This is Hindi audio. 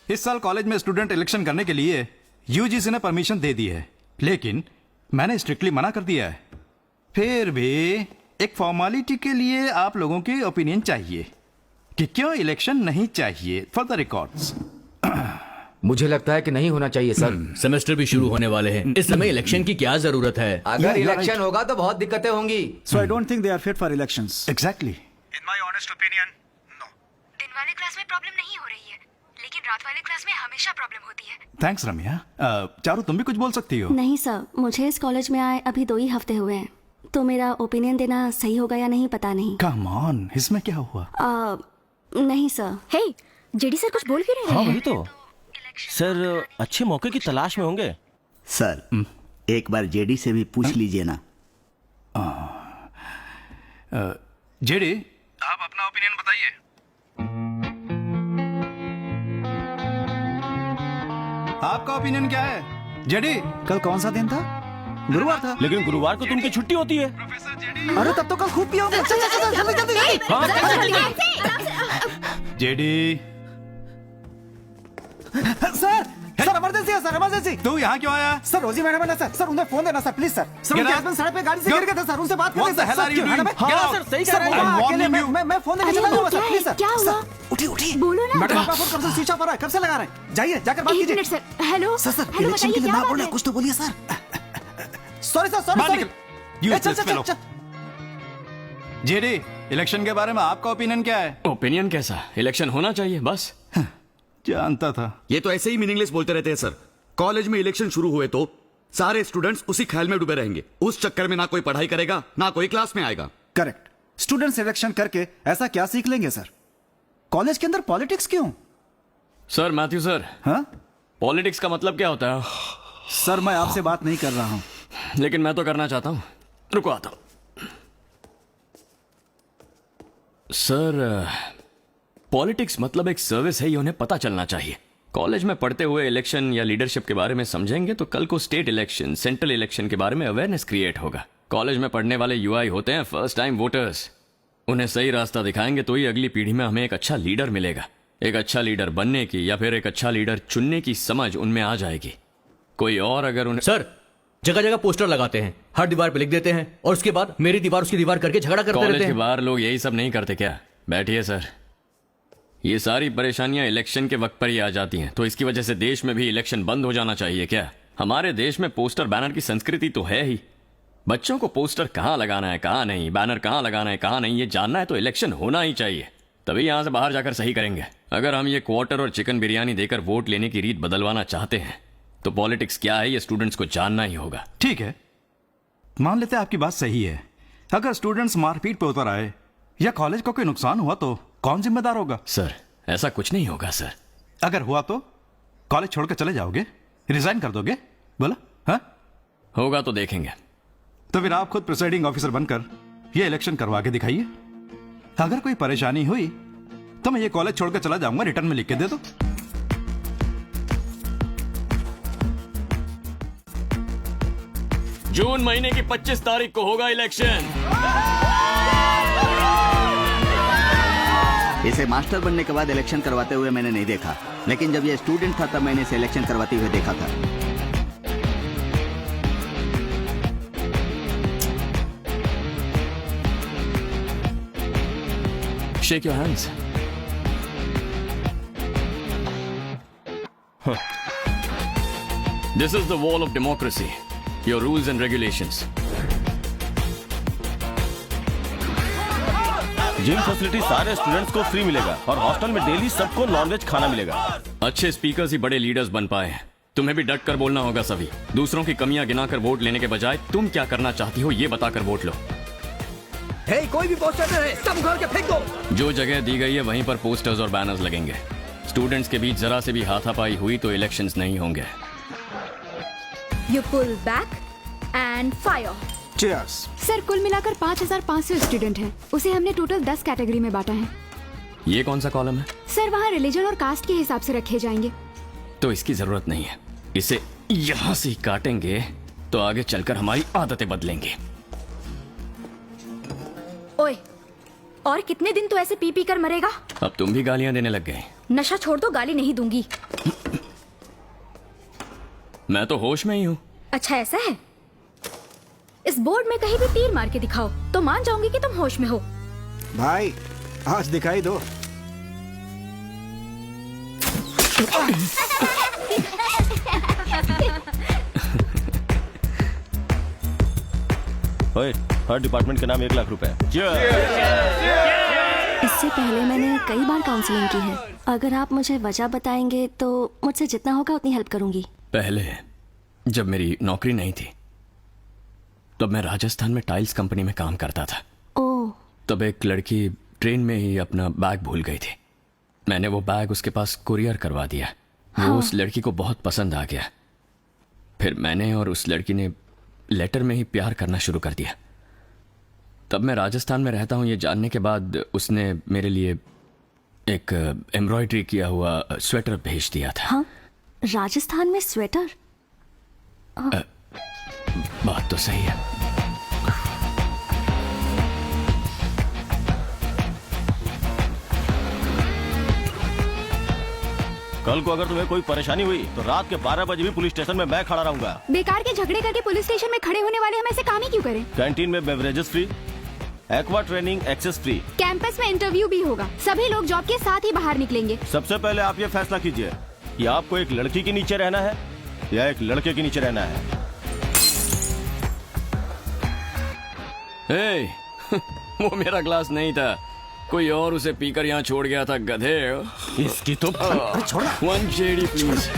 इस साल कॉलेज में स्टूडेंट इलेक्शन करने के लिए यूजीसी ने परमिशन दे दी है, लेकिन मैंने स्ट्रिक्टली मना कर दिया है। फिर भी एक फॉर्मेलिटी के लिए आप लोगों के ओपिनियन चाहिए कि क्यों इलेक्शन नहीं चाहिए फॉर द रिकॉर्ड्स। मुझे लगता है कि नहीं होना चाहिए सर। सेमेस्टर भी शुरू होने वाले हैं, इस समय इलेक्शन की क्या जरूरत है? अगर इलेक्शन होगा तो बहुत दिक्कतें होंगी। So I don't think they are fit for elections. Exactly. In my honest opinion, no. दिन वाले क्लास में प्रॉब्लम नहीं हो रही है, लेकिन रात वाले क्लास में हमेशा प्रॉब्लम होती है। थैंक्स रम्या। चारू तुम भी कुछ बोल सकती हो? नहीं सर, मुझे इस कॉलेज में आए अभी 2 ही हफ्ते हुए हैं, तो मेरा ओपिनियन देना सही होगा या नहीं पता नहीं। कम ऑन, इसमें क्या हुआ? नहीं सर। हे, जेडी सर कुछ बोल क्यों रहे हैं? हाँ वही तो सर, अच्छे मौके की तलाश में होंगे। सर एक बार जेडी से भी पूछ लीजिए ना। जेडी, आप अपना ओपिनियन बताइए। आपका ओपिनियन क्या है? जेडी, कल कौन सा दिन था? गुरुवार था। लेकिन गुरुवार को तो उनकी छुट्टी होती है। अरे तब तो कल खूब पियोगे। चल चल चल जल्दी जल्दी। जेडी। सर सर इमरजेंसी है सर, इमरजेंसी। तू यहाँ क्यों आया? सर रोजी मैडम है ना सर, सर उन्हें फोन देना सर प्लीज सर। सर उनके हस्बैंड सड़क पे गाड़ी से गिर गए थे सर, उनसे बात करनी What the hell are you doing? हाँ सर सही कह रहे हैं। I'm warning you. मैं फोन देने अरे चला वो जाऊंगा क्या सर प्लीज है? सर। क्या हुआ? सर उठिए उठिए। बोलो ना। मैडम आपका फोन कब से स्विच ऑफ हो रहा है, कब से लगा रहे हैं? जाइए जाकर बात 1 कीजिए। Minute sir. Hello sir sir hello, election बताइए के लिए क्या ना बात बोलना, है? कुछ तो बोलिए सर। सॉरी सर सॉरी बाहर सॉरी। निकल। You चल useless चल fellow. चल। जेडी, इलेक्शन के बारे में आपका ओपिनियन क्या है? ओपिनियन कैसा? इलेक्शन होना चाहिए बस। जानता था। ये तो ऐसे ही मीनिंगलेस बोलते रहते हैं सर। कॉलेज में इलेक्शन शुरू हुए तो सारे स्टूडेंट्स उसी ख्याल में डूबे रहेंगे, उस चक्कर में ना कोई पढ़ाई करेगा ना कोई क्लास में आएगा। करेक्ट। स्टूडेंट सिलेक्शन करके ऐसा क्या सीख लेंगे सर? कॉलेज के अंदर पॉलिटिक्स क्यों? सर मैथ्यू सर, हाँ पॉलिटिक्स का मतलब क्या होता है? सर मैं आपसे बात नहीं कर रहा हूं। लेकिन मैं तो करना चाहता हूं, रुको आता हूं। सर पॉलिटिक्स मतलब एक सर्विस है, ये उन्हें पता चलना चाहिए। कॉलेज में पढ़ते हुए इलेक्शन या लीडरशिप के बारे में समझेंगे तो कल को स्टेट इलेक्शन, सेंट्रल इलेक्शन के बारे में अवेयरनेस क्रिएट होगा। कॉलेज में पढ़ने वाले यूआई होते हैं फर्स्ट टाइम वोटर्स। उन्हें सही रास्ता दिखाएंगे तो ही अगली पीढ़ी में हमें एक अच्छा लीडर मिलेगा। एक अच्छा लीडर बनने की या फिर एक अच्छा लीडर चुनने की समझ उनमें आ जाएगी। कोई और अगर उन्हें सर जगह जगह पोस्टर लगाते हैं, हर दीवार पे लिख देते हैं और उसके बाद मेरी दीवार उसकी दीवार करके झगड़ा करते कॉलेज रहते के हैं। बाहर लोग यही सब नहीं करते क्या? बैठिए सर। ये सारी परेशानियां इलेक्शन के वक्त पर ही आ जाती हैं, तो इसकी वजह से देश में भी इलेक्शन बंद हो जाना चाहिए क्या? हमारे देश में पोस्टर बैनर की संस्कृति तो है ही। बच्चों को पोस्टर कहाँ लगाना है कहाँ नहीं, बैनर कहाँ लगाना है कहाँ नहीं, ये जानना है तो इलेक्शन होना ही चाहिए। तभी यहां से बाहर जाकर सही करेंगे। अगर हम ये क्वार्टर और चिकन बिरयानी देकर वोट लेने की रीत बदलवाना चाहते हैं तो पॉलिटिक्स क्या है ये स्टूडेंट्स को जानना ही होगा। ठीक है, मान लेते हैं आपकी बात सही है। अगर स्टूडेंट्स मारपीट पे उतर आए या कॉलेज को कोई नुकसान हुआ तो कौन जिम्मेदार होगा? सर ऐसा कुछ नहीं होगा सर। अगर हुआ तो कॉलेज छोड़कर चले जाओगे, रिजाइन कर दोगे? बोला हाँ? होगा तो देखेंगे। तो फिर आप खुद प्रिसाइडिंग ऑफिसर बनकर ये इलेक्शन करवा के दिखाइए। अगर कोई परेशानी हुई तो मैं ये कॉलेज छोड़कर चला जाऊंगा, रिटर्न में लिख के दे दो। जून महीने की 25 तारीख को होगा इलेक्शन। इसे मास्टर बनने के बाद इलेक्शन करवाते हुए मैंने नहीं देखा, लेकिन जब ये स्टूडेंट था तब मैंने इसे इलेक्शन करवाते हुए देखा था। Shake your hands. This is the wall of democracy. Your rules and regulations. Gym facility सारे स्टूडेंट्स को फ्री मिलेगा और हॉस्टल में डेली सबको नॉनवेज खाना मिलेगा। अच्छे स्पीकर्स ही बड़े लीडर्स बन पाए हैं। तुम्हें भी डट कर बोलना होगा सभी। दूसरों की कमियां गिनाकर वोट लेने के बजाय तुम क्या करना चाहती हो ये बताकर वोट लो। हे, कोई भी पोस्टर न रहे, सब उखाड़ के फेंक दो। जो जगह दी गई है वहीं पर पोस्टर्स और बैनर्स लगेंगे। स्टूडेंट्स के बीच जरा से भी हाथापाई हुई तो इलेक्शंस नहीं होंगे। You pull back and fire. Cheers. Sir कुल मिलाकर 5500 स्टूडेंट हैं। उसे हमने टोटल 10 कैटेगरी में बांटा है। ये कौन सा कॉलम है? सर वहाँ रिलीजन और कास्ट के हिसाब से रखे जाएंगे। तो इसकी जरूरत नहीं है। इसे यहां से ही काटेंगे तो आगे चलकर हमारी आदतें बदलेंगे। ओए, और कितने दिन तो ऐसे पी पी कर मरेगा? अब तुम भी गालियां देने लग गए। नशा छोड़ दो, गाली नहीं दूंगी। मैं तो होश में ही हूँ। अच्छा ऐसा है? इस बोर्ड में कहीं भी तीर मार के दिखाओ तो मान जाऊंगी कि तुम होश में हो। भाई आज दिखाई दो। ओए, हर डिपार्टमेंट के नाम 1 लाख रुपए। इससे पहले मैंने कई बार काउंसलिंग की है। अगर आप मुझे वजह बताएंगे तो मुझसे जितना होगा उतनी हेल्प करूंगी। पहले जब मेरी नौकरी नहीं थी तब मैं राजस्थान में टाइल्स कंपनी में काम करता था। ओह। तब एक लड़की ट्रेन में ही अपना बैग भूल गई थी। मैंने वो बैग उसके पास कुरियर करवा दिया। वो उस लड़की को बहुत पसंद आ गया। फिर मैंने और उस लड़की ने लेटर में ही प्यार करना शुरू कर दिया। तब मैं राजस्थान में रहता हूँ ये जानने के बाद उसने मेरे लिए एक एम्ब्रॉयडरी किया हुआ स्वेटर भेज दिया था। हाँ, राजस्थान में स्वेटर? बात तो सही है। कल को अगर तुम्हें कोई परेशानी हुई तो रात के 12 बजे भी पुलिस स्टेशन में मैं खड़ा रहूंगा। बेकार के झगड़े करके पुलिस स्टेशन में खड़े होने वाले हम ऐसे काम ही क्यों करें? कैंटीन में beverages free, aqua training access free. Campus में इंटरव्यू भी होगा। सभी लोग जॉब के साथ ही बाहर निकलेंगे। सबसे पहले आप ये फैसला कीजिए कि आपको एक लड़की के नीचे रहना है या एक लड़के के नीचे रहना है। हे, वो मेरा ग्लास नहीं था, कोई और उसे पीकर यहाँ छोड़ गया था। गधे। इसकी तो वन शेडी प्लीज।